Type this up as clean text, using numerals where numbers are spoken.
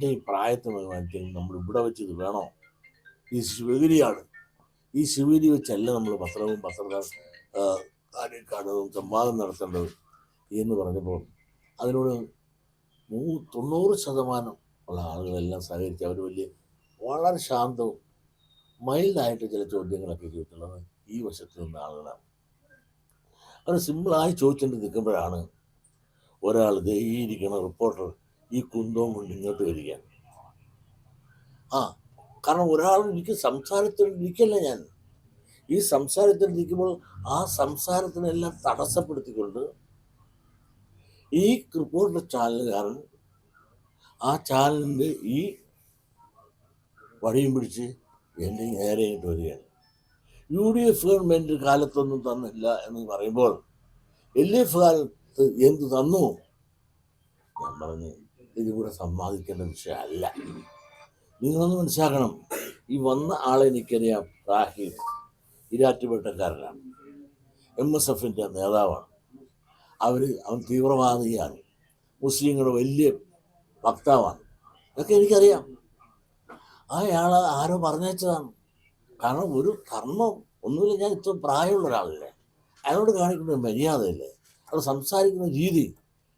എൻ്റെ ഈ പ്രായത്തിന് മനുഷ്യൻ നമ്മൾ ഇവിടെ വെച്ച് ഇത് വേണോ? ഈ ശിവഗിരിയാണ്. ഈ ശിവഗിരി വെച്ചല്ല നമ്മൾ കാര്യക്കാണതും സംവാദം നടത്തേണ്ടത് എന്ന് പറഞ്ഞപ്പോൾ അതിനോട് 90% ഉള്ള ആളുകളെല്ലാം സഹകരിച്ച് അവർ വളരെ ശാന്തവും മൈൽഡായിട്ട് ചില ചോദ്യങ്ങളൊക്കെ ചോദിച്ചുള്ളത് ഈ വശത്ത് നിന്ന ആളുകളാണ്. അവർ സിമ്പിളായി ചോദിച്ചുകൊണ്ട് നിൽക്കുമ്പോഴാണ് ഒരാൾ ഈ ഇരിക്കുന്ന റിപ്പോർട്ടർ ഈ കുന്തവും കൊണ്ട് ഇങ്ങോട്ട് വരികയാണ്. കാരണം ഒരാൾ എനിക്ക് സംസാരത്തിലിരിക്കല്ല ഞാൻ. ഈ സംസാരത്തിലിരിക്കുമ്പോൾ ആ സംസാരത്തിനെല്ലാം തടസ്സപ്പെടുത്തിക്കൊണ്ട് ഈ റിപ്പോർട്ടർ ചാനലുകാരൻ ആ ചാനലിൻ്റെ ഈ വടിയും പിടിച്ച് എൻ്റെ നേരെ ഇങ്ങോട്ട് വരികയാണ്. UDF ഗവൺമെൻറ് കാലത്തൊന്നും തന്നില്ല എന്ന് പറയുമ്പോൾ LDF കാലത്ത് എന്ത് തന്നു? ഞാൻ പറഞ്ഞു ഇതിവിടെ സമ്മതിക്കേണ്ട വിഷയമല്ല. നിങ്ങളൊന്ന് മനസ്സിലാക്കണം. ഈ വന്ന ആളെ എനിക്കറിയാം. റാഹിം ഇരാറ്റുപേട്ടക്കാരനാണ്, MSFൻ്റെ നേതാവാണ്. അവൻ തീവ്രവാദിയാണ്, മുസ്ലിങ്ങളുടെ വലിയ വക്താവാണ്. ഇതൊക്കെ എനിക്കറിയാം. അയാൾ ആരോ പറഞ്ഞയച്ചതാണ്. കാരണം ഒരു കർമ്മം ഒന്നുമില്ല. ഞാൻ ഇത്ര പ്രായമുള്ള ഒരാളല്ലേ, അയാളോട് കാണിക്കുന്ന മര്യാദയില്ലേ, അവർ സംസാരിക്കുന്ന രീതി